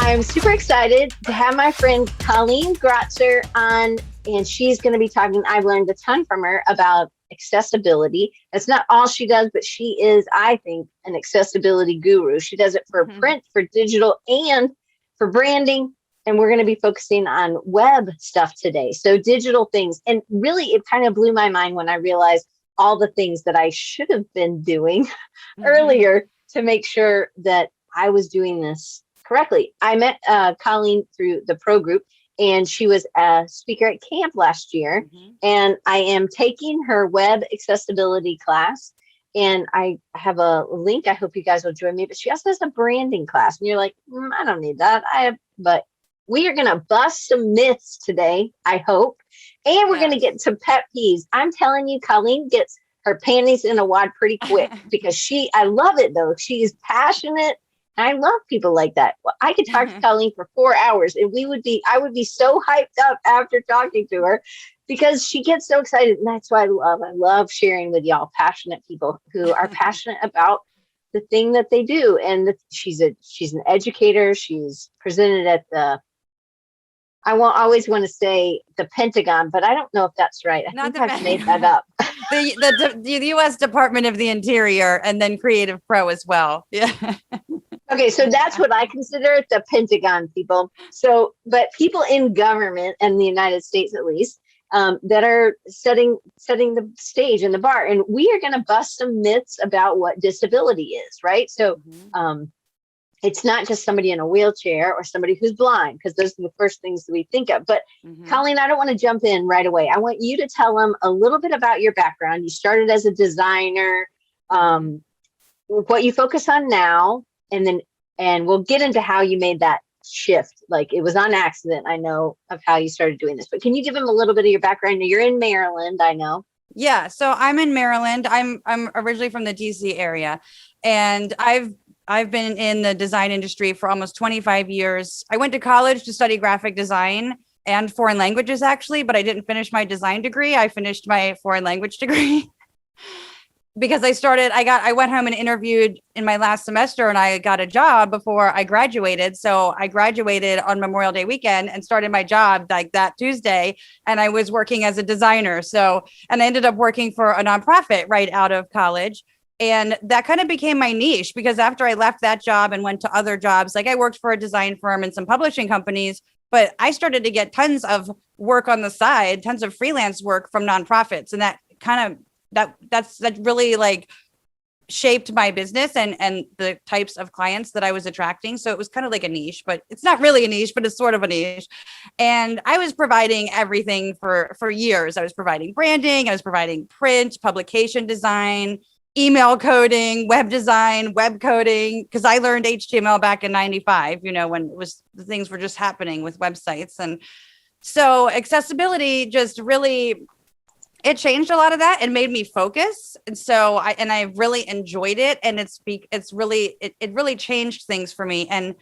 I'm super excited to have my friend Colleen Gratzer on, and she's going to be talking. I've learned a ton from her about accessibility. That's not all she does, but she is, I think, an accessibility guru. She does it for print, for digital, and for branding. And we're going to be focusing on web stuff today. So digital things. And really, it kind of blew my mind when I realized all the things that I should have been doing earlier to make sure that I was doing this correctly. I met Colleen through the pro group, and she was a speaker at camp last year. And I am taking her web accessibility class. And I have a link. I hope you guys will join me. But she also has a branding class. And you're like, I don't need that. But we are going to bust some myths today, I hope. And we're going to get some pet peeves. I'm telling you, Colleen gets her panties in a wad pretty quick because I love it though. She's passionate. I love people like that. Well, I could talk to Colleen for 4 hours and I would be so hyped up after talking to her because she gets so excited. And that's why I love sharing with y'all passionate people who are passionate about the thing that they do. And she's an educator. She's presented at I won't always want to say the Pentagon, but I don't know if that's right. I think I've made that up. The U.S. Department of the Interior, and then Creative Pro as well. Yeah. Okay, so that's what I consider the Pentagon people. So, but people in government, and the United States at least, that are setting the stage and the bar. And we are going to bust some myths about what disability is, right? So, it's not just somebody in a wheelchair or somebody who's blind, because those are the first things that we think of. But Colleen, I don't want to jump in right away. I want you to tell them a little bit about your background. You started as a designer, what you focus on now, and we'll get into how you made that shift. Like it was on accident, I know, of how you started doing this. But can you give them a little bit of your background? You're in Maryland, I know. Yeah, so I'm in Maryland. I'm originally from the DC area, and I've been in the design industry for almost 25 years. I went to college to study graphic design and foreign languages, actually, but I didn't finish my design degree. I finished my foreign language degree because I went home and interviewed in my last semester, and I got a job before I graduated. So I graduated on Memorial Day weekend and started my job like that Tuesday. And I was working as a designer. And I ended up working for a nonprofit right out of college. And that kind of became my niche, because after I left that job and went to other jobs, like I worked for a design firm and some publishing companies, but I started to get tons of work on the side, tons of freelance work from nonprofits. And that kind of, that really like shaped my business and the types of clients that I was attracting. So it was kind of like a niche, but it's not really a niche, but it's sort of a niche. And I was providing everything for years. I was providing branding, I was providing print, publication design, email coding, web design, web coding, because I learned HTML back in 95, when the things were just happening with websites. And so accessibility just really, it changed a lot of that and made me focus. And so I really enjoyed it. And it really changed things for me. And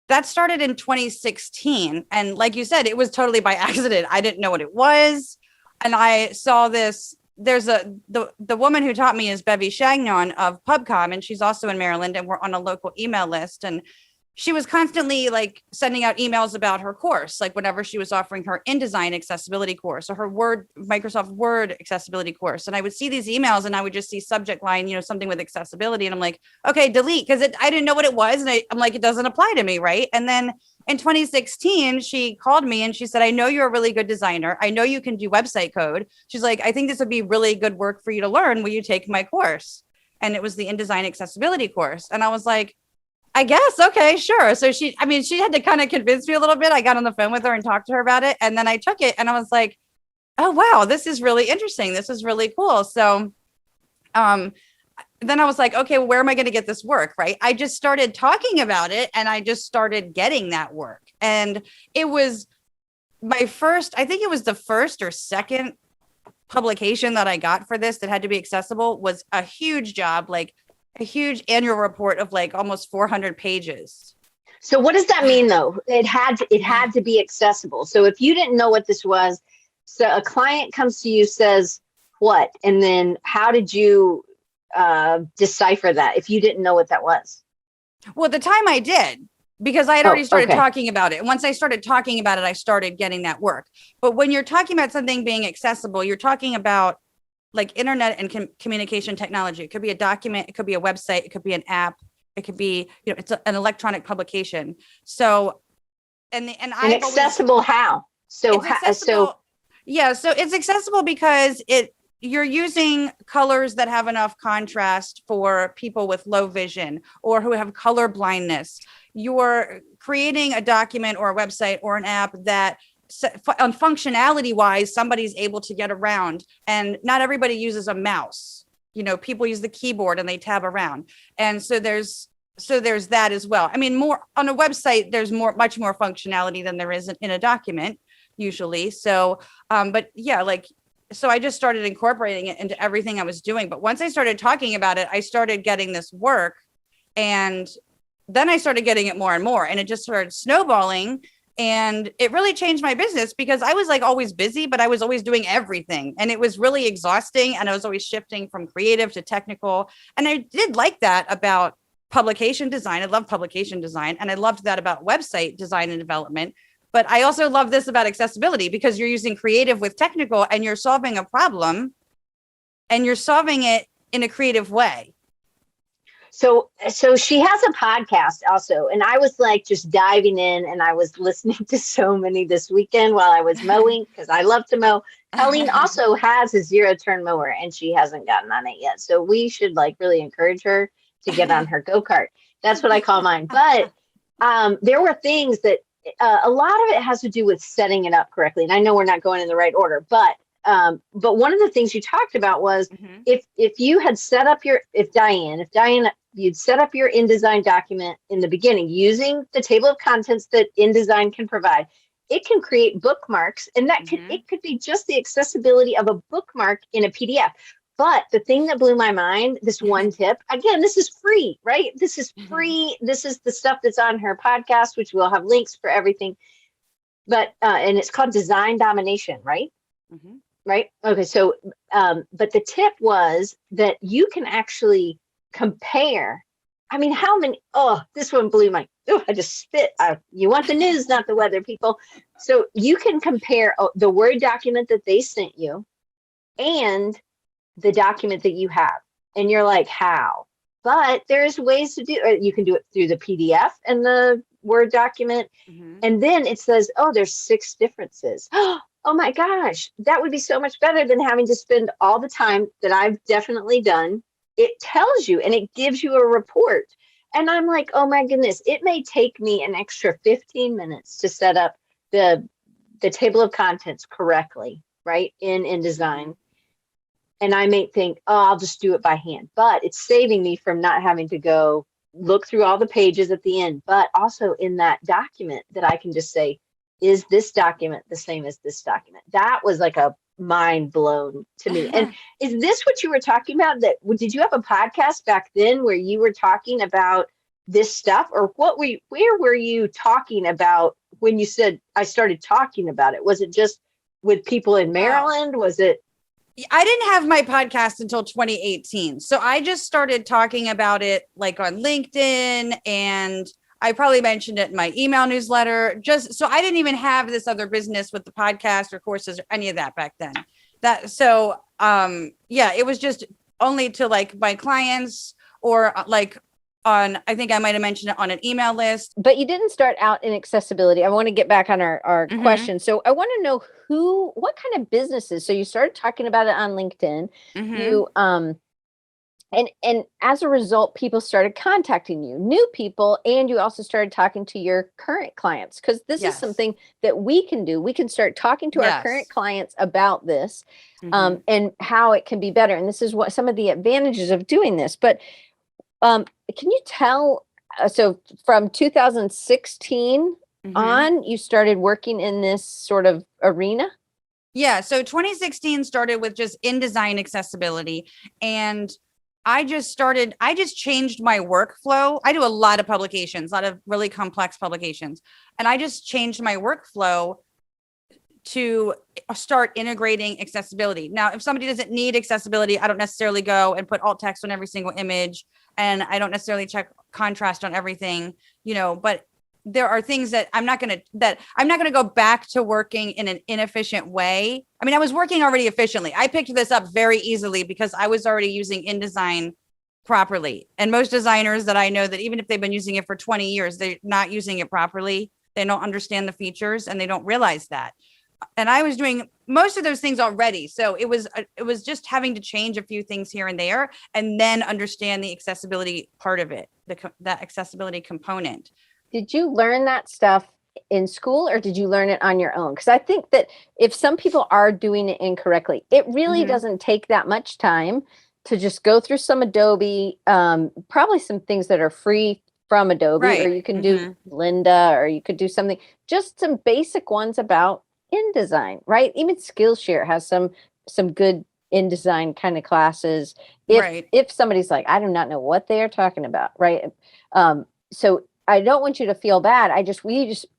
that started in 2016. And like you said, it was totally by accident. I didn't know what it was. And I saw this. There's the woman who taught me is Bevy Chagnon of PubCom, and she's also in Maryland, and we're on a local email list. And she was constantly like sending out emails about her course, like whenever she was offering her InDesign accessibility course or her Microsoft Word accessibility course. And I would see these emails and I would just see subject line, something with accessibility. And I'm like, okay, delete, because I didn't know what it was. And I'm like, it doesn't apply to me, right? And then in 2016, she called me and she said, I know you're a really good designer. I know you can do website code. She's like, I think this would be really good work for you to learn. Will you take my course? And it was the InDesign accessibility course. And I was like, I guess, okay, sure. So she had to kind of convince me a little bit. I got on the phone with her and talked to her about it. And then I took it and I was like, oh, wow, this is really interesting. This is really cool. So then I was like, okay, well, where am I going to get this work? Right. I just started talking about it and I just started getting that work. And it was I think it was the first or second publication that I got for this that had to be accessible. Was a huge job, like a huge annual report of like almost 400 pages. So what does that mean though? It had to be accessible. So if you didn't know what this was, so a client comes to you, says what, and then how did you decipher that if you didn't know what that was? Well, at the time I did. because I had Oh, already started okay. talking about it. And once I started talking about it, I started getting that work. But when you're talking about something being accessible, you're talking about like internet and communication technology. It could be a document, it could be a website, it could be an app, it could be, it's an electronic publication. So, and And I've accessible how? So, it's accessible. Yeah, so it's accessible because you're using colors that have enough contrast for people with low vision or who have color blindness. You're creating a document or a website or an app that on functionality wise, somebody's able to get around, and not everybody uses a mouse. People use the keyboard and they tab around. And so there's that as well. I mean, more on a website, there's much more functionality than there is in a document usually. So, but yeah, so I just started incorporating it into everything I was doing. But once I started talking about it, I started getting this work, and then I started getting it more and more, and it just started snowballing. And it really changed my business because I was like always busy, but I was always doing everything. And it was really exhausting. And I was always shifting from creative to technical. And I did like that about publication design. I love publication design. And I loved that about website design and development. But I also love this about accessibility because you're using creative with technical, and you're solving a problem and you're solving it in a creative way. So she has a podcast also, and I was like just diving in, and I was listening to so many this weekend while I was mowing because I love to mow. Colleen also has a 0-turn mower, and she hasn't gotten on it yet. So we should really encourage her to get on her go-kart. That's what I call mine. But there were things that a lot of it has to do with setting it up correctly. And I know we're not going in the right order, but one of the things you talked about was if you had set up if Diane, you'd set up your InDesign document in the beginning using the table of contents that InDesign can provide, it can create bookmarks, and that it could be just the accessibility of a bookmark in a PDF. But the thing that blew my mind, this one tip, again, this is free, right? This is free. This is the stuff that's on her podcast, which we'll have links for everything. But, and it's called Design Domination, right? Right? Okay. So, but the tip was that you can actually compare. I mean, this one blew my, I just spit. You want the news, not the weather, people. So you can compare the Word document that they sent you and the document that you have, and you're like, how? But there's ways to do it. You can do it through the PDF and the Word document. And then it says, there's 6 differences. Oh my gosh, that would be so much better than having to spend all the time that I've definitely done. It tells you and it gives you a report. And I'm like, oh my goodness, it may take me an extra 15 minutes to set up the table of contents correctly, right? In InDesign. And I may think, I'll just do it by hand, but it's saving me from not having to go look through all the pages at the end, but also in that document that I can just say, is this document the same as this document? That was like a mind blown to me. And is this what you were talking about? Did you have a podcast back then where you were talking about this stuff, or where were you talking about when you said I started talking about it? Was it just with people in Maryland? Was it? I didn't have my podcast until 2018. So I just started talking about it like on LinkedIn, and I probably mentioned it in my email newsletter. Just so I didn't even have this other business with the podcast or courses or any of that back then. It was just only to like my clients or I think I might have mentioned it on an email list. But you didn't start out in accessibility. I want to get back on our question. So I want to know what kind of businesses. So you started talking about it on LinkedIn. You and as a result, people started contacting you, new people, and you also started talking to your current clients, because this is something that we can do. We can start talking to our current clients about this and how it can be better. And this is what some of the advantages of doing this. But can you tell, so from 2016 on, you started working in this sort of arena? Yeah. So 2016 started with just InDesign accessibility. And I just changed my workflow. I do a lot of publications, a lot of really complex publications. And I just changed my workflow to start integrating accessibility. Now, if somebody doesn't need accessibility, I don't necessarily go and put alt text on every single image. And I don't necessarily check contrast on everything, but there are things that I'm not going to go back to working in an inefficient way. I mean, I was working already efficiently. I picked this up very easily because I was already using InDesign properly. And most designers that I know, that even if they've been using it for 20 years, they're not using it properly. They don't understand the features and they don't realize that. And I was doing most of those things already. So it was just having to change a few things here and there, and then understand the accessibility part of it, that accessibility component. Did you learn that stuff in school, or did you learn it on your own? Because I think that if some people are doing it incorrectly, it really doesn't take that much time to just go through some Adobe, probably some things that are free from Adobe, Right. or you can do Linda, or you could do something, just some basic ones about InDesign, right? Even Skillshare has some good InDesign kind of classes. If somebody's like, I do not know what they are talking about, right? So I don't want you to feel bad.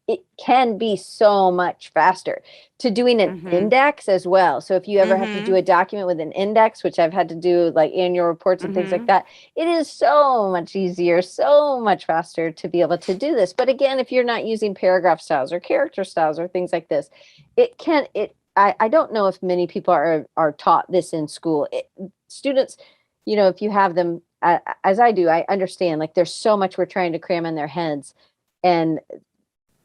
It can be so much faster to doing an index as well. So if you ever have to do a document with an index, which I've had to do like annual reports and things like that, it is so much easier, so much faster to be able to do this. But again, if you're not using paragraph styles or character styles or things like this, I don't know if many people are taught this in school. Students, if you have them, as I do, I understand, like, there's so much we're trying to cram in their heads, and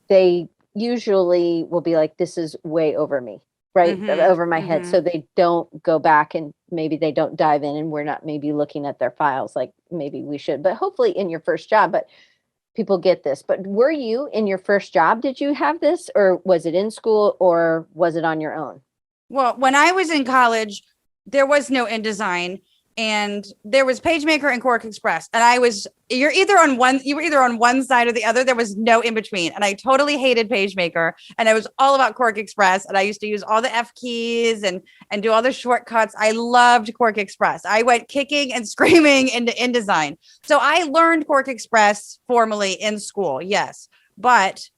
they usually will be like, this is way over me, right? Over my head. So they don't go back, and maybe they don't dive in, and we're not maybe looking at their files like maybe we should, but hopefully in your first job, but people get this. But were you in your first job, did you have this, or was it in school, or was it on your own? Well, when I was in college, there was no InDesign, and there was PageMaker and Quark Express. And you were either on one side or the other. There was no in between. And I totally hated PageMaker, and I was all about Quark Express. And I used to use all the F keys and do all the shortcuts. I loved Quark Express. I went kicking and screaming into InDesign. So I learned Quark Express formally in school. Yes. But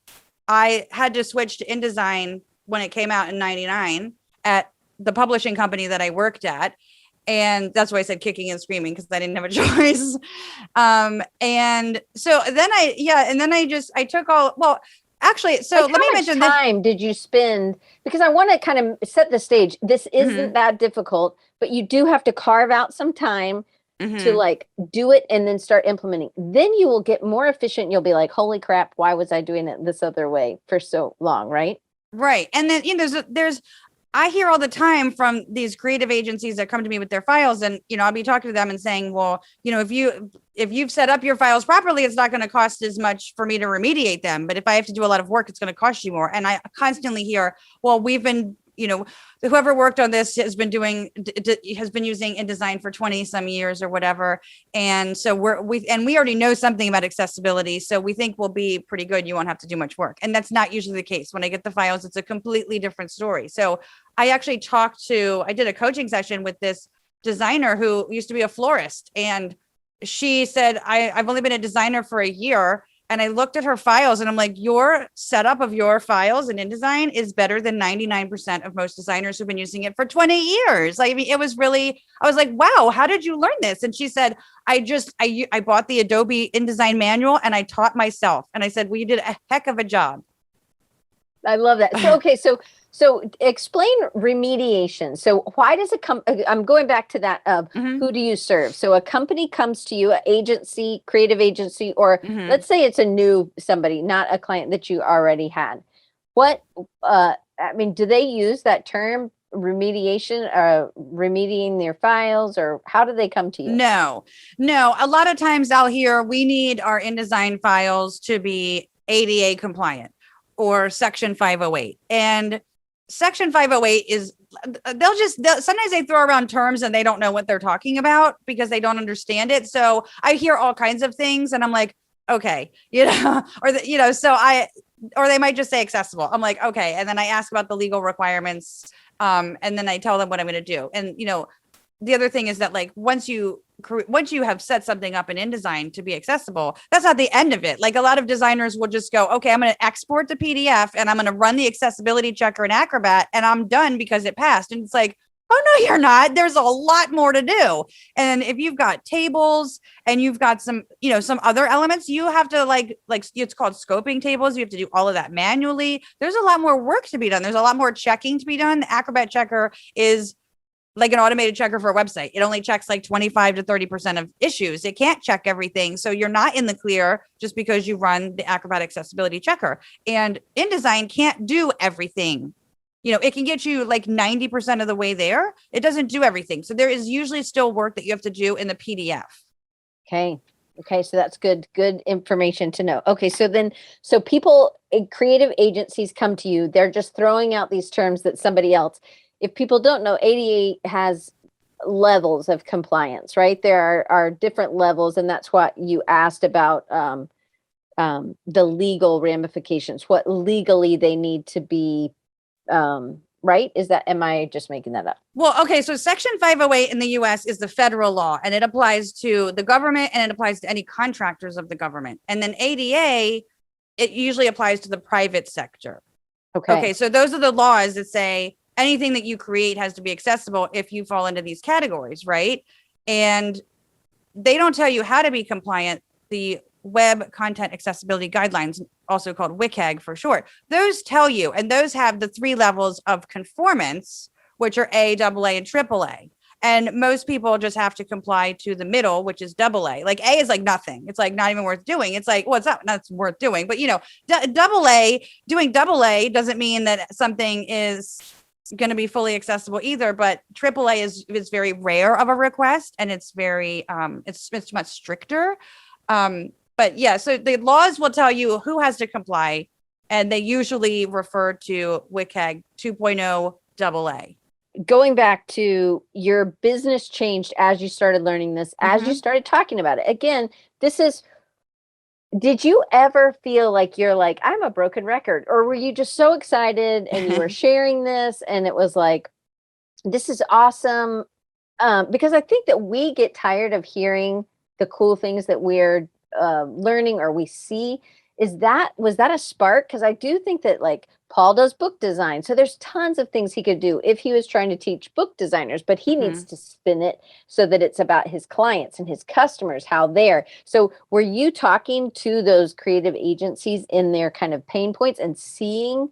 I had to switch to InDesign when it came out in 99 at the publishing company that I worked at. And that's why I said kicking and screaming, because I didn't have a choice. And so then I took all, well, actually, so like, let me mention this. How much time did you spend? Because I want to kind of set the stage. This isn't that difficult, but you do have to carve out some time to like do it and then start implementing. Then you will get more efficient. You'll be like, holy crap, why was I doing it this other way for so long, right? Right. And then, I hear all the time from these creative agencies that come to me with their files, and, I'll be talking to them and saying, well, if you've set up your files properly, it's not going to cost as much for me to remediate them. But if I have to do a lot of work, it's going to cost you more. And I constantly hear, well, we've been, whoever worked on this has been using InDesign for 20 some years or whatever. And so we already know something about accessibility. So we think we'll be pretty good. You won't have to do much work. And that's not usually the case. When I get the files, it's a completely different story. So I actually I did a coaching session with this designer who used to be a florist. And she said, I've only been a designer for a year. And I looked at her files and I'm like, your setup of your files in InDesign is better than 99% of most designers who've been using it for 20 years. I mean, I was like, wow, how did you learn this? And she said, I bought the Adobe InDesign manual and I taught myself. And I said, well, you did a heck of a job. I love that. So, okay. So explain remediation. So why does it come? I'm going back to that of who do you serve? So a company comes to you, an agency, creative agency, or let's say it's a new somebody, not a client that you already had. Do they use that term remediation, remediating their files, or how do they come to you? No. A lot of times I'll hear, we need our InDesign files to be ADA compliant or Section 508. And Section 508 is, sometimes they throw around terms and they don't know what they're talking about because they don't understand it. So I hear all kinds of things and I'm like, okay, or they might just say accessible. I'm like, okay. And then I ask about the legal requirements. And then I tell them what I'm going to do. And, the other thing is that, like, once you have set something up in InDesign to be accessible, that's not the end of it. Like, a lot of designers will just go, okay, I'm going to export the PDF and I'm going to run the accessibility checker in Acrobat and I'm done because it passed. And it's like, Oh, no, you're not. There's a lot more to do. And if you've got tables and you've got some, some other elements, you have to like it's called scoping tables. You have to do all of that manually. There's a lot more work to be done. There's a lot more checking to be done. The Acrobat checker is like an automated checker for a website. It only checks like 25 to 30% of issues. It can't check everything. So you're not in the clear just because you run the Acrobat accessibility checker. And InDesign can't do everything. It can get you like 90% of the way there. It doesn't do everything. So there is usually still work that you have to do in the PDF. Okay. So that's good information to know. Okay. So people, creative agencies come to you. They're just throwing out these terms that somebody else, if people don't know, ADA has levels of compliance, right? There are different levels. And that's what you asked about, the legal ramifications, what legally they need to be, right? Am I just making that up? Well, okay. So Section 508 in the US is the federal law, and it applies to the government and it applies to any contractors of the government. And then ADA, it usually applies to the private sector. Okay. So those are the laws that say anything that you create has to be accessible if you fall into these categories, right? And they don't tell you how to be compliant. The Web Content Accessibility Guidelines, also called WCAG for short, those tell you, and those have the 3 levels of conformance, which are A, AA, and AAA. And most people just have to comply to the middle, which is AA. Like A is like nothing. It's like not even worth doing. It's like, well, it's not worth doing, but doing AA doesn't mean that something is going to be fully accessible either. But AAA is very rare of a request, and it's very it's much stricter. But yeah, so the laws will tell you who has to comply, and they usually refer to WCAG 2.0 AA. Going back to your business changed as you started learning this, as you started talking about it. Again, did you ever feel like you're like, I'm a broken record? Or were you just so excited and you were sharing this and it was like, this is awesome? Because I think that we get tired of hearing the cool things that we're learning or we see. Was that a spark? Because I do think that like Paul does book design. So there's tons of things he could do if he was trying to teach book designers, but he needs to spin it so that it's about his clients and his customers, how they're. So were you talking to those creative agencies in their kind of pain points and seeing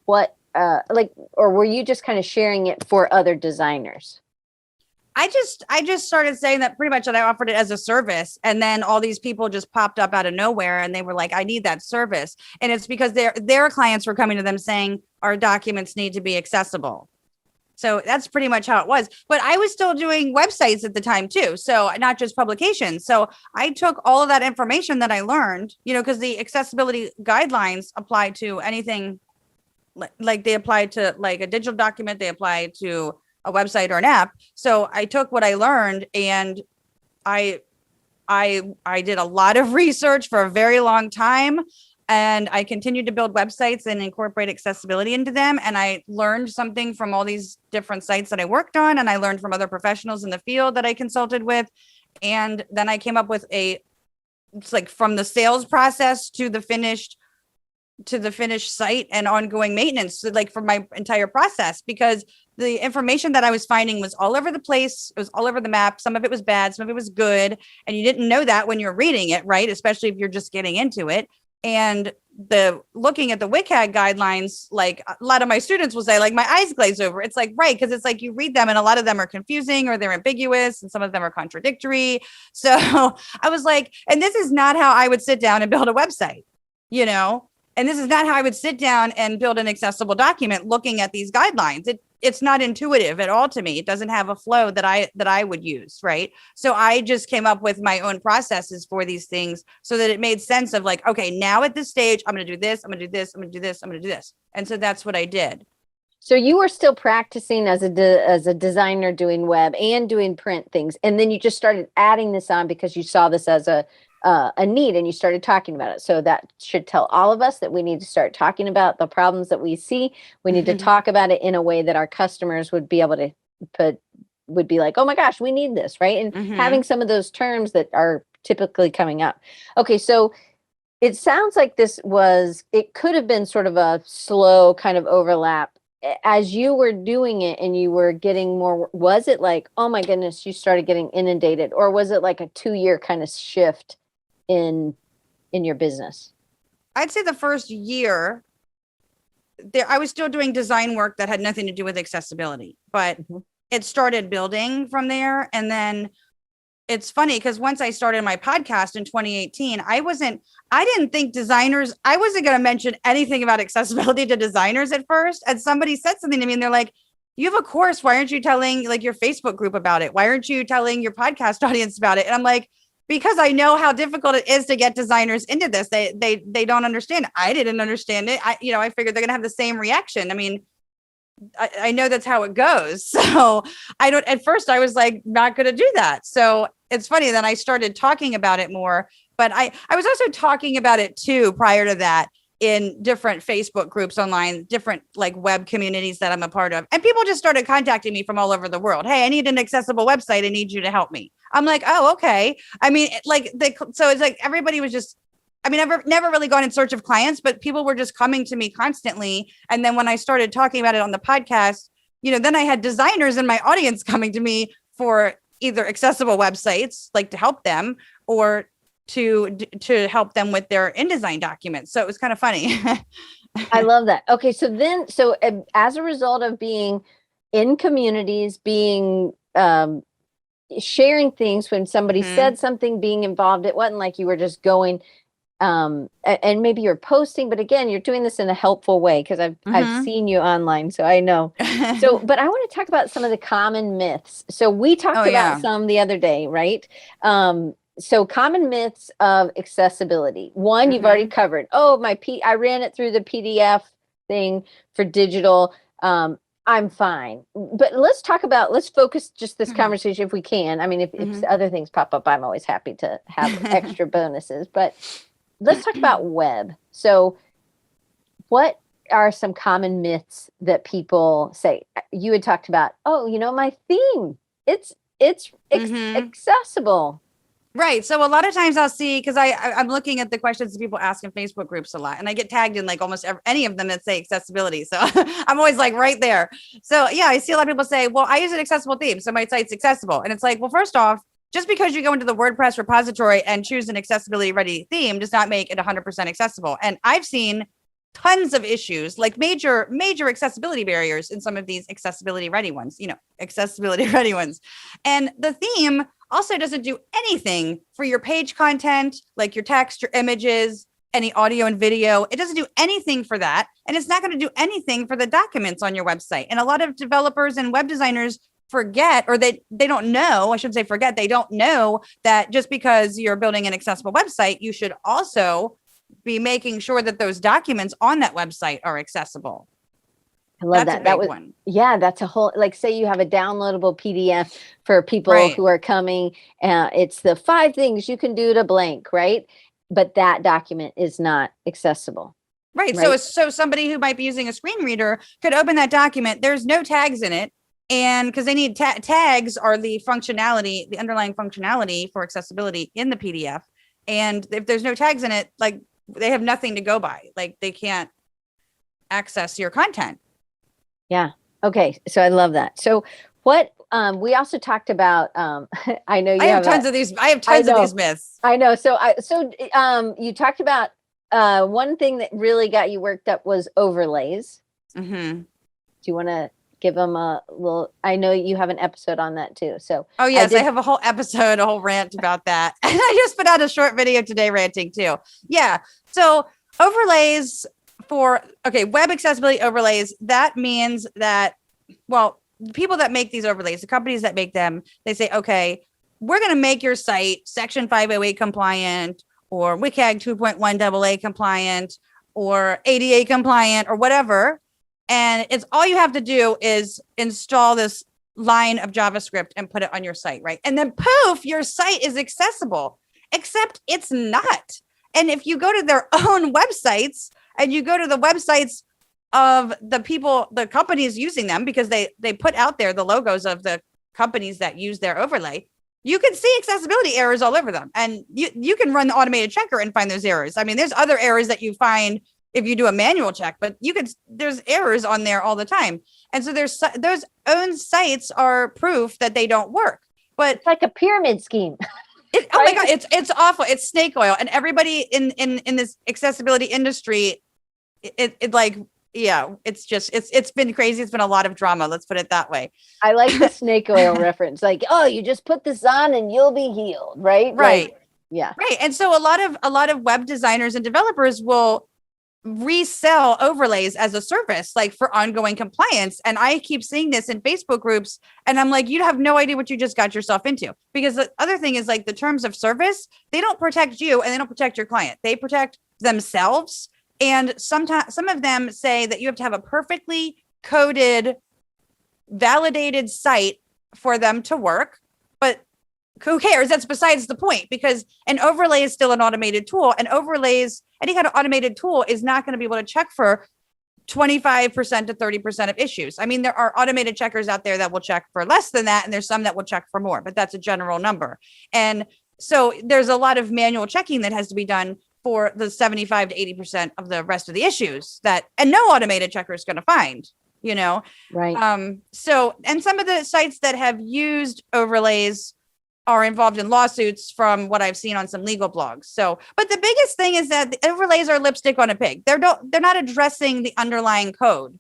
what or were you just kind of sharing it for other designers? I just started saying that pretty much that I offered it as a service, and then all these people just popped up out of nowhere and they were like, I need that service. And it's because their clients were coming to them saying our documents need to be accessible. So that's pretty much how it was. But I was still doing websites at the time too. So not just publications. So I took all of that information that I learned, because the accessibility guidelines apply to anything, like they apply to like a digital document, they apply to a website or an app. So I took what I learned and I did a lot of research for a very long time, and I continued to build websites and incorporate accessibility into them. And I learned something from all these different sites that I worked on, and I learned from other professionals in the field that I consulted with. And then I came up with it's like from the sales process to the finished site and ongoing maintenance, like for my entire process, because the information that I was finding was all over the place. It was all over the map. Some of it was bad, some of it was good. And you didn't know that when you're reading it, right? Especially if you're just getting into it. And looking at the WCAG guidelines, like a lot of my students will say, like, my eyes glaze over. It's like, right. Cause it's like, you read them and a lot of them are confusing or they're ambiguous and some of them are contradictory. So I was like, and this is not how I would sit down and build a website, and this is not how I would sit down and build an accessible document looking at these guidelines. It's not intuitive at all to me. It doesn't have a flow that I would use, right? So I just came up with my own processes for these things so that it made sense of like, okay, now at this stage, I'm going to do this, I'm going to do this, I'm going to do this, I'm going to do this. And so that's what I did. So you were still practicing as a designer doing web and doing print things. And then you just started adding this on because you saw this as a need and you started talking about it. So that should tell all of us that we need to start talking about the problems that we see. We need to talk about it in a way that our customers would be able to would be like, oh my gosh, we need this, right? And having some of those terms that are typically coming up. Okay, so it sounds like it could have been sort of a slow kind of overlap as you were doing it and you were getting more, was it like, oh my goodness, you started getting inundated, or was it like a 2-year kind of shift in your business? I'd say the first year there, I was still doing design work that had nothing to do with accessibility, but it started building from there. And then it's funny because once I started my podcast in 2018, I didn't think designers, I wasn't going to mention anything about accessibility to designers at first. And somebody said something to me and they're like, you have a course. Why aren't you telling like your Facebook group about it? Why aren't you telling your podcast audience about it? And I'm like, because I know how difficult it is to get designers into this. They don't understand. I didn't understand it. I figured they're going to have the same reaction. I mean, I know that's how it goes. So at first I was like, not going to do that. So it's funny that I started talking about it more, but I was also talking about it too, prior to that, in different Facebook groups online, different like web communities that I'm a part of. And people just started contacting me from all over the world. Hey, I need an accessible website. I need you to help me. I'm like, oh, okay. I mean, so it's like everybody was just, I mean, I've never really gone in search of clients, but people were just coming to me constantly. And then when I started talking about it on the podcast, then I had designers in my audience coming to me for either accessible websites, like to help them, or to help them with their InDesign documents. So it was kind of funny. I love that. Okay. So as a result of being in communities, being, sharing things when somebody said something, being involved, it wasn't like you were just going, and maybe you're posting, but again, you're doing this in a helpful way because I've seen you online, so I know. So, but I want to talk about some of the common myths. So we talked about some the other day, right? So common myths of accessibility. One, you've already covered. Oh, I ran it through the PDF thing for digital. I'm fine. But let's focus just this conversation if we can. I mean, if other things pop up, I'm always happy to have extra bonuses, but let's talk about web. So what are some common myths that people say? You had talked about, my theme, it's accessible. Right. So a lot of times I'll see, because I'm looking at the questions that people ask in Facebook groups a lot, and I get tagged in like almost any of them that say accessibility. So I'm always like right there. So yeah, I see a lot of people say, well, I use an accessible theme, so my site's accessible. And it's like, well, first off, just because you go into the WordPress repository and choose an accessibility ready theme does not make it 100% accessible. And I've seen tons of issues, like major accessibility barriers in some of these accessibility ready ones, accessibility ready ones. And the theme also doesn't do anything for your page content, like your text, your images, any audio and video. It doesn't do anything for that. And it's not going to do anything for the documents on your website. And a lot of developers and web designers forget, or they don't know, I should say forget, they don't know that just because you're building an accessible website, you should also be making sure that those documents on that website are accessible. I love that. That was one. Yeah, that's a whole, like, say you have a downloadable PDF for people who are coming. It's the 5 things you can do to blank, right? But that document is not accessible. Right. So somebody who might be using a screen reader could open that document. There's no tags in it. And because they need tags are the functionality, the underlying functionality for accessibility in the PDF. And if there's no tags in it, like they have nothing to go by, like they can't access your content. Yeah. Okay. So I love that. So what, we also talked about, I know I have tons of these myths. I know. So you talked about, one thing that really got you worked up was overlays. Do you want to give them a little, I know you have an episode on that too. So, oh yes, I have a whole episode, a whole rant about that. And I just put out a short video today ranting too. Yeah. So overlays web accessibility overlays, that means that, well, the people that make these overlays, the companies that make them, they say, okay, we're going to make your site Section 508 compliant, or WCAG 2.1 AA compliant, or ADA compliant, or whatever. And it's all you have to do is install this line of JavaScript and put it on your site, right? And then poof, your site is accessible, except it's not. And if you go to their own websites and you go to the websites of the companies using them, because they put out there the logos of the companies that use their overlay, you can see accessibility errors all over them. And you can run the automated checker and find those errors. I mean, there's other errors that you find if you do a manual check, but there's errors on there all the time. And so those own sites are proof that they don't work. But it's like a pyramid scheme. Oh my God, it's awful. It's snake oil. And everybody in this accessibility industry, it's been crazy. It's been a lot of drama. Let's put it that way. I like the snake oil reference. Like, oh, you just put this on and you'll be healed, right? Right. Like, yeah. Right. And so a lot of web designers and developers will resell overlays as a service, like for ongoing compliance. And I keep seeing this in Facebook groups, and I'm like, you have no idea what you just got yourself into. Because the other thing is, like, the terms of service, they don't protect you and they don't protect your client. They protect themselves. And sometimes some of them say that you have to have a perfectly coded, validated site for them to work. But who cares? That's besides the point, because an overlay is still an automated tool, and overlays, any kind of automated tool, is not going to be able to check for 25% to 30% of issues. I mean, there are automated checkers out there that will check for less than that, and there's some that will check for more, but that's a general number. And so there's a lot of manual checking that has to be done for the 75 to 80% of the rest of the issues and no automated checker is going to find, Right. So, and some of the sites that have used overlays are involved in lawsuits from what I've seen on some legal blogs. So, but the biggest thing is that the overlays are lipstick on a pig. They're not addressing the underlying code.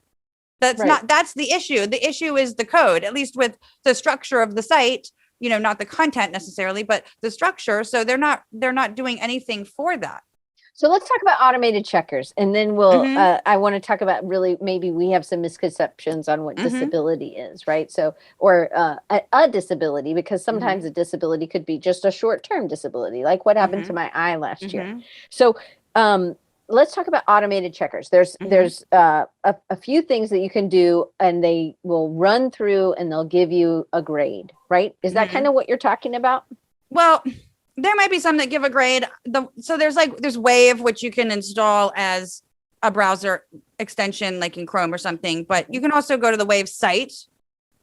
That's the issue. The issue is the code, at least with the structure of the site, not the content necessarily, but the structure. So they're not doing anything for that. So let's talk about automated checkers, and then I want to talk about, really, maybe we have some misconceptions on what disability is, right? So, or a disability, because sometimes a disability could be just a short-term disability, like what happened to my eye last year. So let's talk about automated checkers. There's a few things that you can do, and they will run through and they'll give you a grade, right? Is that kind of what you're talking about? Well, there might be some that give a grade. So there's Wave, which you can install as a browser extension, like in Chrome or something. But you can also go to the Wave site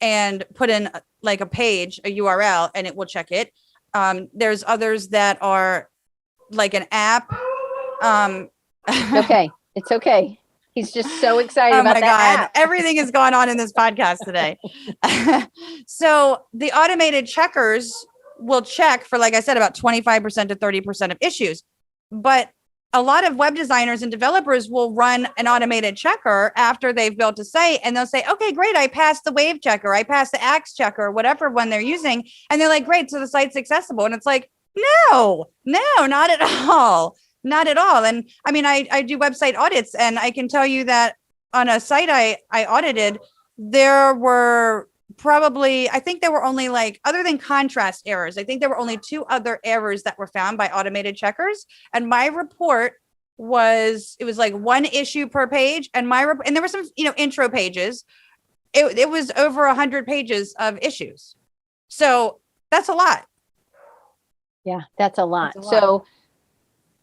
and put in like a page, a URL, and it will check it. There's others that are like an app. Okay, it's okay. He's just so excited about that. Oh my God, everything is going on in this podcast today. So the automated checkers will check for, like I said, about 25% to 30% of issues. But a lot of web designers and developers will run an automated checker after they've built a site, and they'll say, okay, great, I passed the Wave checker, I passed the Axe checker, whatever one they're using. And they're like, great, so the site's accessible. And it's like, no, not at all. Not at all. And I mean, I do website audits, and I can tell you that on a site I audited, there were probably, I think there were only, like, other than contrast errors, I think there were only 2 other errors that were found by automated checkers. And my report it was like 1 issue per page. And and there were some, intro pages. It was over 100 pages of issues. So that's a lot. Yeah, that's a lot.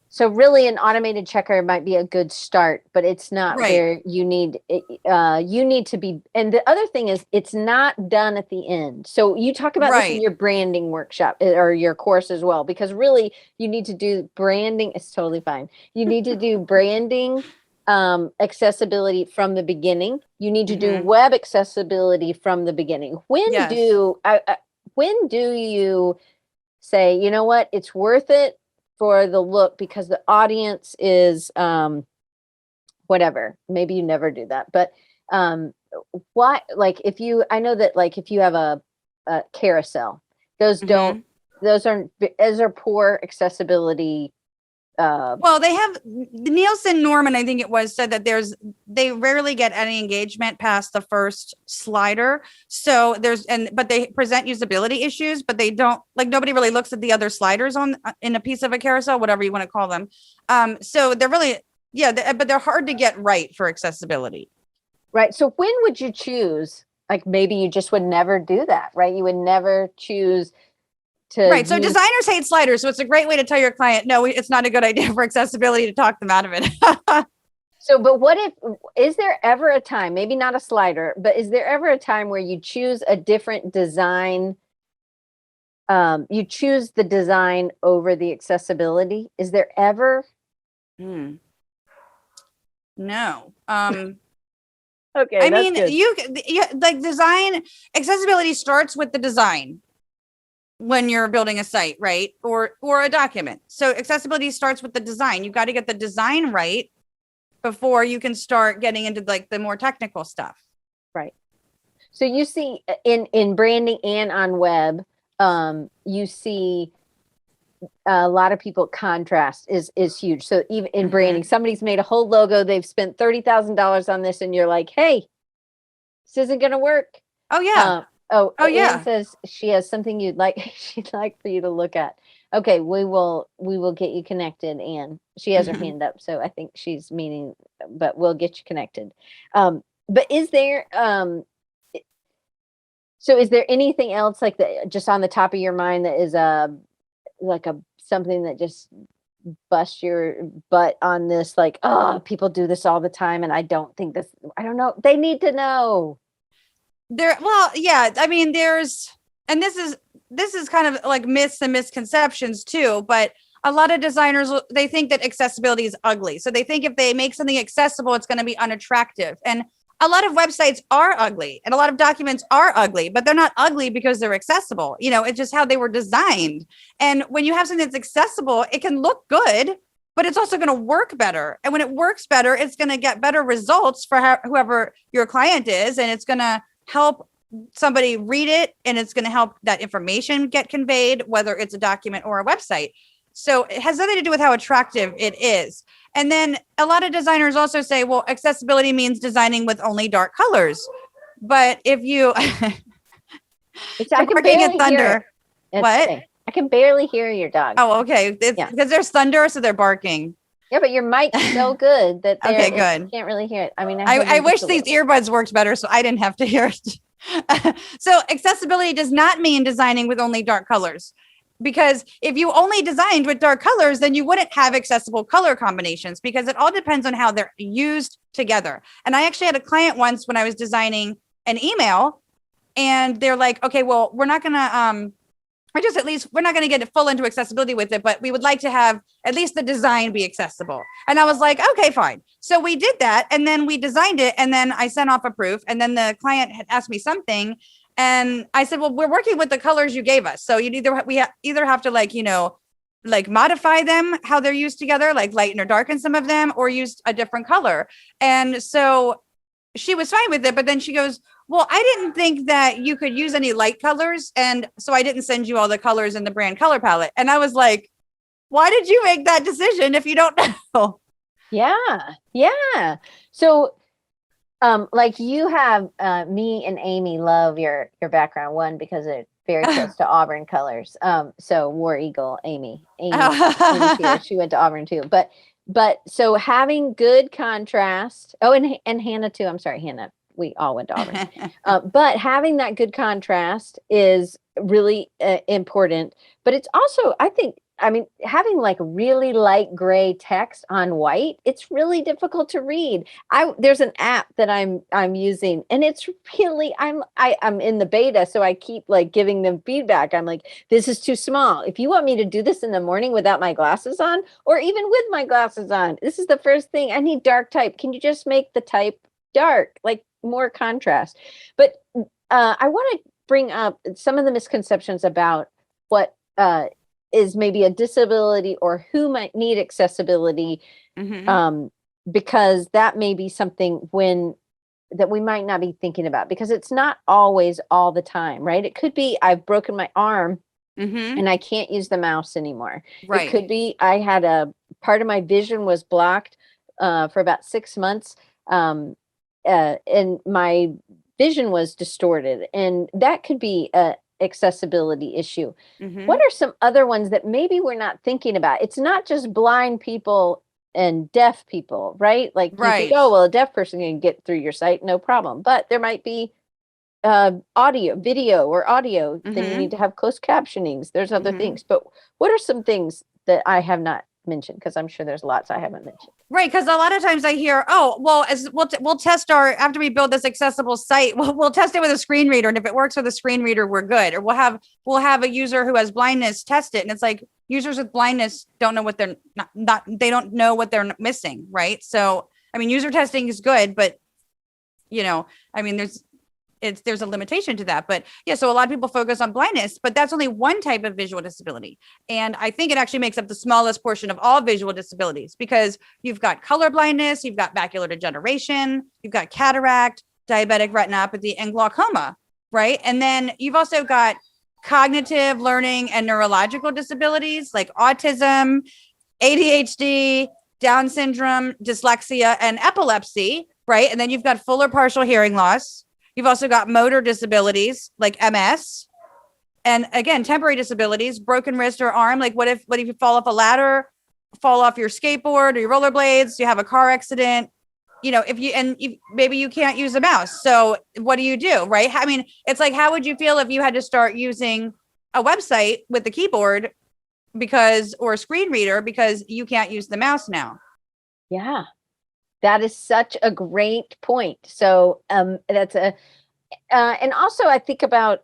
So really, an automated checker might be a good start, but it's not where you need to be. And the other thing is, it's not done at the end. So you talk about this in your branding workshop or your course as well, because really you need to do branding. It's totally fine. You need to do branding, accessibility from the beginning. You need to do web accessibility from the beginning. When do you say, you know what, it's worth it for the look, because the audience is whatever. Maybe you never do that, but why? Like, I know that, like, if you have a carousel, those are poor accessibility. Well, they have Nielsen Norman, I think it was, said that they rarely get any engagement past the first slider. So but they present usability issues, but they don't, like, nobody really looks at the other sliders in a piece of a carousel, whatever you want to call them. So they're really, but they're hard to get right for accessibility. Right. So when would you choose? Like, maybe you just would never do that, right? You would never choose to. So designers hate sliders. So it's a great way to tell your client, no, it's not a good idea for accessibility to talk them out of it. So, but is there ever a time, maybe not a slider, but is there ever a time where you choose a different design? You choose the design over the accessibility? Is there ever? No. Okay, I that's mean, good. you like design accessibility starts with the design when you're building a site, right? Or a document. So accessibility starts with the design. You got to get the design right before you can start getting into like the more technical stuff. Right. So you see in branding and on web, you see a lot of people, contrast is huge. So even in branding, somebody's made a whole logo, they've spent $30,000 on this, and you're like, hey, this isn't going to work. Oh yeah. Anne Yeah. says she has something she'd like for you to look at. Okay, we will get you connected, Anne. She has her hand up, so I think she's meaning, but we'll get you connected. But is there so is there anything else like that just on the top of your mind that is something that just bust your butt on this, like, oh, people do this all the time and I don't know, they need to know. Well, yeah, I mean, and this is kind of like myths and misconceptions too, but a lot of designers, they think that accessibility is ugly. So they think if they make something accessible, it's going to be unattractive. And a lot of websites are ugly and a lot of documents are ugly, but they're not ugly because they're accessible. You know, it's just how they were designed. And when you have something that's accessible, it can look good, but it's also going to work better. And when it works better, it's going to get better results for whoever your client is. And it's going to help somebody read it, and it's going to help that information get conveyed, whether it's a document or a website. So it has nothing to do with how attractive it is. And then a lot of designers also say, well, accessibility means designing with only dark colors. But if you it's I can barking at barely thunder. What? Okay. I can barely hear your dog. Oh, okay. It's because there's thunder, so they're barking. Yeah, but your mic's so good that okay, good. You can't really hear it. I mean, I wish these earbuds worked better so I didn't have to hear it. So accessibility does not mean designing with only dark colors. Because if you only designed with dark colors, then you wouldn't have accessible color combinations, because it all depends on how they're used together. And I actually had a client once when I was designing an email, and they're like, okay, well, we're not going to, we're not going to get full into accessibility with it, but we would like to have at least the design be accessible. And I was like, okay, fine. So we did that. And then we designed it. And then I sent off a proof. And then the client had asked me something. And I said, well, we're working with the colors you gave us. So we either have to like modify them, how they're used together, like lighten or darken some of them, or use a different color. And so she was fine with it. But then she goes, well, I didn't think that you could use any light colors. And so I didn't send you all the colors in the brand color palette. And I was like, why did you make that decision if you don't know? Yeah. So like you have me and Amy love your background, one because it's very close to Auburn colors. So War Eagle, Amy's here. She went to Auburn too. But so having good contrast. Oh, and Hannah too. I'm sorry, Hannah. We all went to Auburn. But having that good contrast is really important. But it's also, I mean, having like really light gray text on white, it's really difficult to read. There's an app that I'm using, and it's really, I'm in the beta, so I keep like giving them feedback. I'm like, this is too small. If you want me to do this in the morning without my glasses on, or even with my glasses on, this is the first thing. I need dark type. Can you just make the type dark, like more contrast? But I want to bring up some of the misconceptions about what is maybe a disability or who might need accessibility, because that may be something that we might not be thinking about, because it's not always all the time, right? It could be I've broken my arm and I can't use the mouse anymore. Right. It could be I had a part of my vision was blocked for about 6 months, and my vision was distorted, and that could be a accessibility issue. What are some other ones that maybe we're not thinking about? It's not just blind people and deaf people, right? Like you think, oh, well, a deaf person can get through your site, no problem. But there might be video or audio, then you need to have closed captionings. There's other things. But what are some things that I have not mentioned? Because I'm sure there's lots I haven't mentioned. Right, because a lot of times I hear, oh, well, as we'll test after we build this accessible site, we'll test it with a screen reader, and if it works with a screen reader, we're good. Or we'll have a user who has blindness test it, and it's like users with blindness don't know what they're not they don't know what they're missing, right? So I mean, user testing is good, but I mean, there's a limitation to that. But yeah, so a lot of people focus on blindness, but that's only one type of visual disability. And I think it actually makes up the smallest portion of all visual disabilities, because you've got color blindness, you've got macular degeneration, you've got cataract, diabetic retinopathy, and glaucoma, right? And then you've also got cognitive, learning, and neurological disabilities like autism, ADHD, Down syndrome, dyslexia, and epilepsy, right? And then you've got full or partial hearing loss. You've also got motor disabilities like MS. And again, temporary disabilities, broken wrist or arm. Like what if you fall off a ladder, fall off your skateboard or your rollerblades, you have a car accident, maybe you can't use a mouse. So what do you do, right? I mean, it's like, how would you feel if you had to start using a website with the keyboard or a screen reader because you can't use the mouse now? Yeah. That is such a great point. So that's and also I think about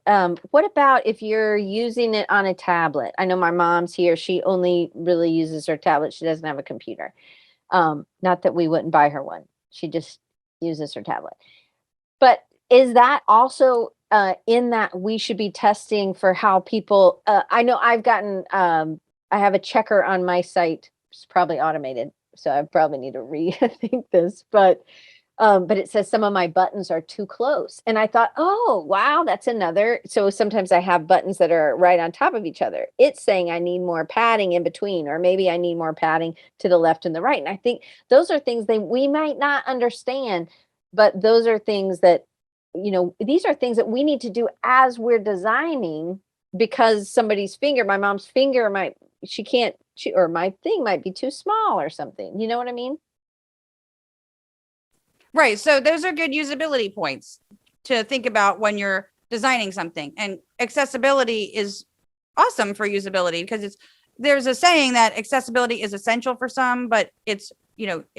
what about if you're using it on a tablet? I know my mom's here. She only really uses her tablet. She doesn't have a computer. Not that we wouldn't buy her one. She just uses her tablet. But is that also in that we should be testing for how people, I know I've gotten, I have a checker on my site. It's probably automated, so I probably need to rethink this, but it says some of my buttons are too close. And I thought, oh, wow, that's another. So sometimes I have buttons that are right on top of each other. It's saying I need more padding in between, or maybe I need more padding to the left and the right. And I think those are things that we might not understand, but those are things that, these are things that we need to do as we're designing, because somebody's finger, my mom's finger or my thing might be too small or something. You know what I mean? Right. So those are good usability points to think about when you're designing something. And accessibility is awesome for usability, because there's a saying that accessibility is essential for some, but it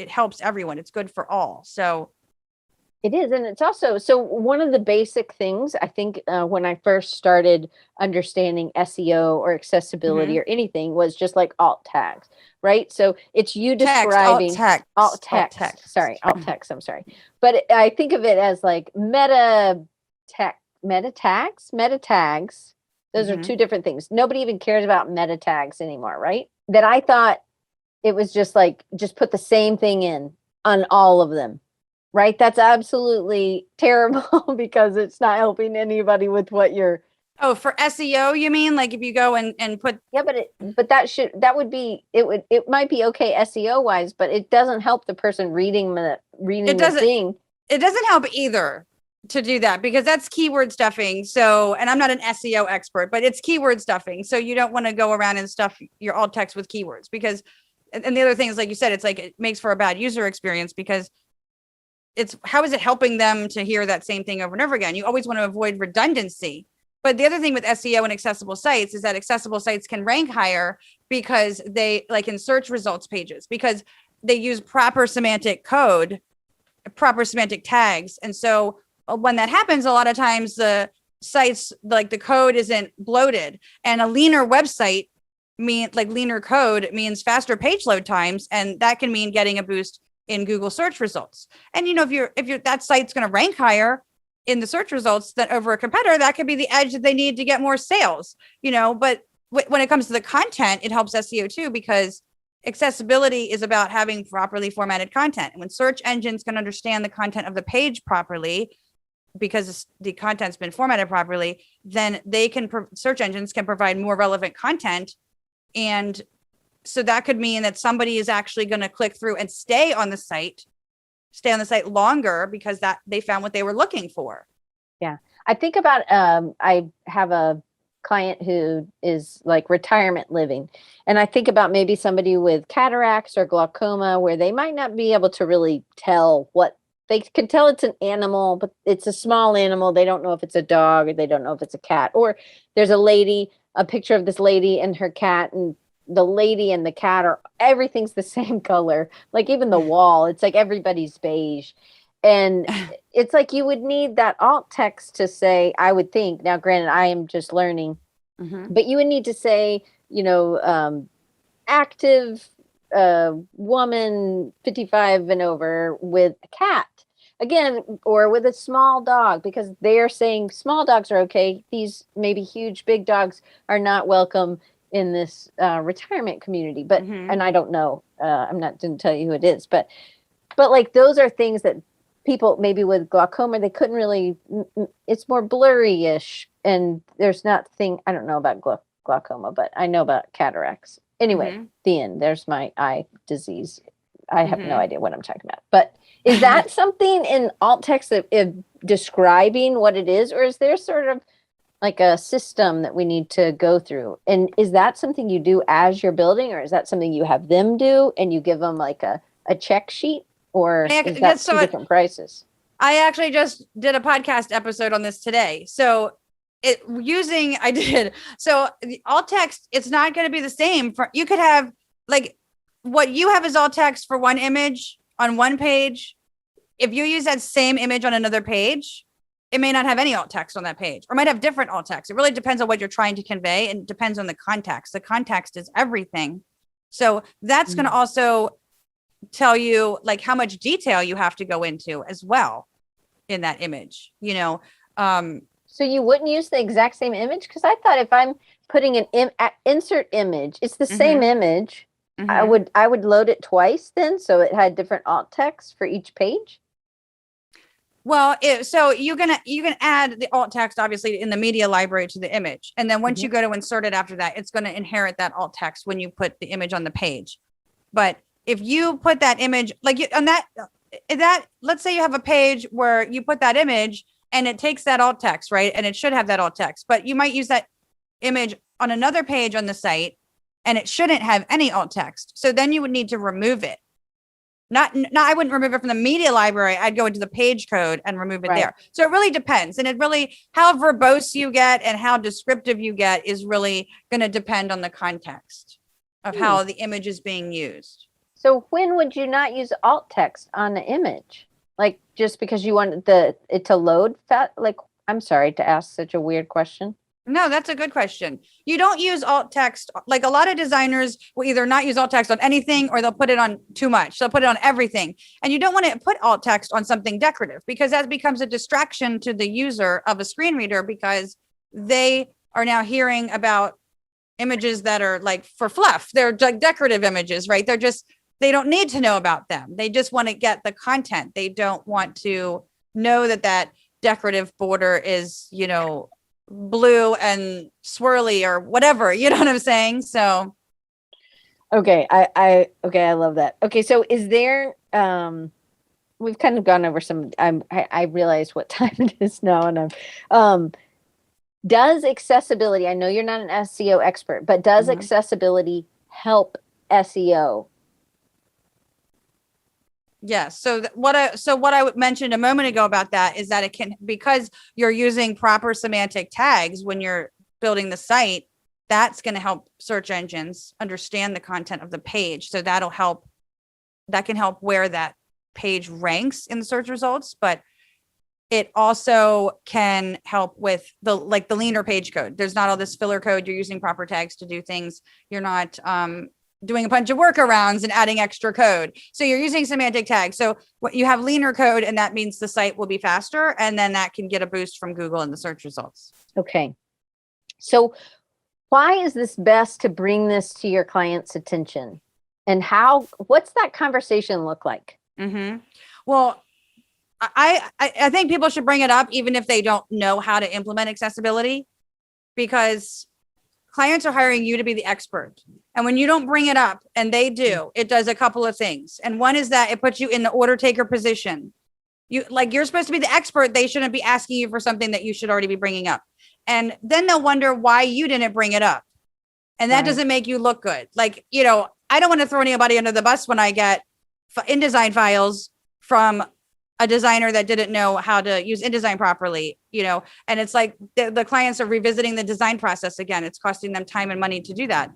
helps everyone. It's good for all. So it is. And it's also, so one of the basic things, I think, when I first started understanding SEO or accessibility or anything, was just like alt tags, right? So it's you describing alt text. Sorry, alt text. I'm sorry. But I think of it as like meta tags. Those are two different things. Nobody even cares about meta tags anymore, right? That I thought it was just like, just put the same thing in on all of them. Right. That's absolutely terrible, because it's not helping anybody with what you're. Oh, for SEO, you mean? Like if you go and put. Yeah, but it might be okay SEO wise, but it doesn't help the person reading the thing. It doesn't help either to do that, because that's keyword stuffing. So, and I'm not an SEO expert, but it's keyword stuffing. So you don't want to go around and stuff your alt text with keywords, because, and the other thing is, like you said, it's like, it makes for a bad user experience, because how is it helping them to hear that same thing over and over again? You always want to avoid redundancy. But the other thing with SEO and accessible sites is that accessible sites can rank higher because they, like in search results pages, because they use proper semantic code, proper semantic tags. And so when that happens, a lot of times the sites, like the code isn't bloated, and a leaner website leaner code means faster page load times. And that can mean getting a boost in Google search results. And, if that site's going to rank higher in the search results than over a competitor, that could be the edge that they need to get more sales, but when it comes to the content, it helps SEO too, because accessibility is about having properly formatted content. And when search engines can understand the content of the page properly, because the content's been formatted properly, then search engines can provide more relevant content. And so that could mean that somebody is actually going to click through and stay on the site longer, because that they found what they were looking for. Yeah. I think about, I have a client who is like retirement living. And I think about maybe somebody with cataracts or glaucoma, where they might not be able to really tell they can tell it's an animal, but it's a small animal. They don't know if it's a dog, or they don't know if it's a cat. Or there's a picture of this lady and her cat, and the lady and the cat everything's the same color. Like even the wall, it's like everybody's beige. And it's like you would need that alt text to say, I would think, now granted, I am just learning, but you would need to say, active a woman 55 and over with a cat again, or with a small dog, because they're saying small dogs are okay. These maybe huge, big dogs are not welcome in this retirement community. But, and I don't know, didn't tell you who it is, but like, those are things that people maybe with glaucoma, they couldn't really, it's more blurry-ish, and there's not I don't know about glaucoma, but I know about cataracts. Anyway, the end. There's my eye disease. I have no idea what I'm talking about. But is that something in alt text of describing what it is, or is there sort of like a system that we need to go through? And is that something you do as you're building, or is that something you have them do and you give them like a check sheet, or is that two different prices? I actually just did a podcast episode on this today. So so the alt text, it's not going to be the same you could have like what you have is alt text for one image on one page. If you use that same image on another page, it may not have any alt text on that page, or might have different alt text. It really depends on what you're trying to convey, and depends on the context. The context is everything. So that's going to also tell you like how much detail you have to go into as well in that image, So you wouldn't use the exact same image? Because I thought if I'm putting an insert image, it's the same image. I would load it twice then, so it had different alt text for each page. Well, so you can add the alt text obviously in the media library to the image, and then once you go to insert it after that, it's going to inherit that alt text when you put the image on the page. But if you put that image on that, let's say you have a page where you put that image and it takes that alt text, right? And it should have that alt text, but you might use that image on another page on the site and it shouldn't have any alt text. So then you would need to remove it. I wouldn't remove it from the media library. I'd go into the page code and remove it there. So it really depends. And how verbose you get and how descriptive you get is really going to depend on the context of how the image is being used. So when would you not use alt text on the image? Like just because you want it to load like, I'm sorry to ask such a weird question. No, that's a good question. You don't use alt text. Like a lot of designers will either not use alt text on anything, or they'll put it on too much. They'll put it on everything. And you don't want to put alt text on something decorative, because that becomes a distraction to the user of a screen reader, because they are now hearing about images that are like for fluff. They're like decorative images, right? They don't need to know about them. They just want to get the content. They don't want to know that decorative border is, blue and swirly or whatever, you know what I'm saying? So. Okay. I love that. Okay. So is there, we've kind of gone over some, I realize what time it is now, and does accessibility, I know you're not an SEO expert, but does accessibility help SEO? Yes. So what I mentioned a moment ago about that is that it can, because you're using proper semantic tags when you're building the site, that's going to help search engines understand the content of the page. So that can help where that page ranks in the search results, but it also can help with the leaner page code. There's not all this filler code. You're using proper tags to do things. You're not, doing a bunch of workarounds and adding extra code. So you're using semantic tags. So what you have leaner code, and that means the site will be faster. And then that can get a boost from Google in the search results. Okay. So why is this best to bring this to your client's attention? And what's that conversation look like? Well, I think people should bring it up even if they don't know how to implement accessibility, because clients are hiring you to be the expert. And when you don't bring it up and they do, it does a couple of things. And one is that it puts you in the order taker position. You're supposed to be the expert. They shouldn't be asking you for something that you should already be bringing up. And then they'll wonder why you didn't bring it up. And that doesn't make you look good. I don't want to throw anybody under the bus when I get InDesign files from a designer that didn't know how to use InDesign properly, and it's like the clients are revisiting the design process again. It's costing them time and money to do that,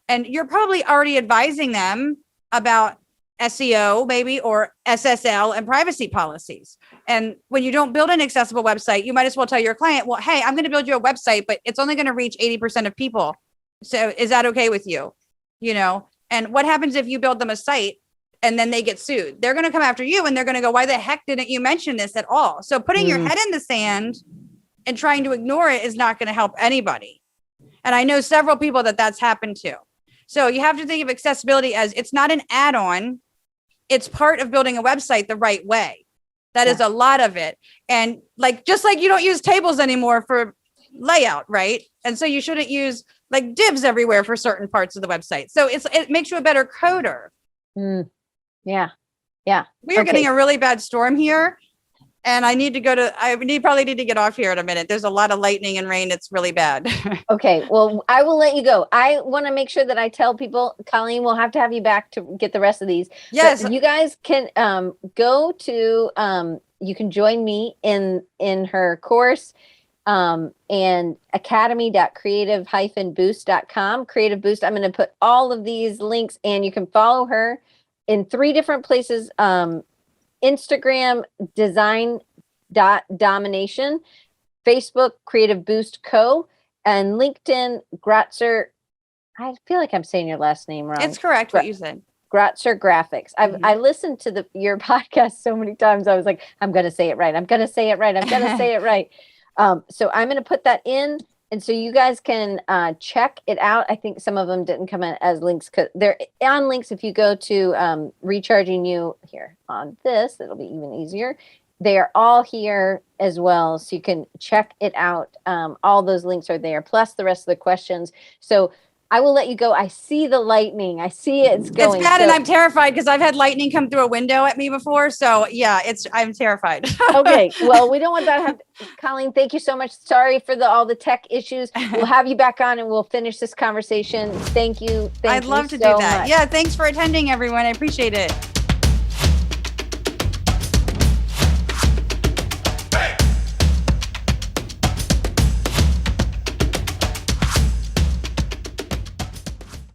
and you're probably already advising them about SEO maybe, or SSL and privacy policies. And when you don't build an accessible website, you might as well tell your client, well, hey, I'm going to build you a website, but it's only going to reach 80% of people. So is that okay with you? And what happens if you build them a site and then they get sued? They're going to come after you and they're going to go, why the heck didn't you mention this at all? So putting your head in the sand and trying to ignore it is not going to help anybody. And I know several people that's happened to. So you have to think of accessibility as it's not an add-on. It's part of building a website the right way. That is a lot of it. And like, just like you don't use tables anymore for layout, right? And so you shouldn't use like divs everywhere for certain parts of the website. So it makes you a better coder. Yeah. We are getting a really bad storm here. And I probably need to get off here in a minute. There's a lot of lightning and rain. It's really bad. Okay. Well, I will let you go. I want to make sure that I tell people, Colleen, we'll have to have you back to get the rest of these. Yes. But you guys can go to, you can join me in her course and academy.creative-boost.com. Creative Boost. I'm going to put all of these links and you can follow her in 3 different places. Instagram design.domination, Facebook Creative Boost Co, and LinkedIn Gratzer. I feel like I'm saying your last name wrong. It's correct what you said. Gratzer Graphics. I listened to your podcast so many times. I was like, I'm going to say it right. I'm going to say it right. I'm going to say it right. So I'm going to put that in. And so you guys can check it out. I think some of them didn't come in as links because they're on links. If you go to Recharging You here on this, it'll be even easier. They are all here as well. So you can check it out. All those links are there, plus the rest of the questions. So I will let you go. I see the lightning. I see it's going. It's bad, and I'm terrified because I've had lightning come through a window at me before. So yeah, I'm terrified. Okay. Well, we don't want that to happen. Colleen, thank you so much. Sorry for all the tech issues. We'll have you back on and we'll finish this conversation. Thank you. I'd love to do that. Yeah. Thanks for attending, everyone. I appreciate it.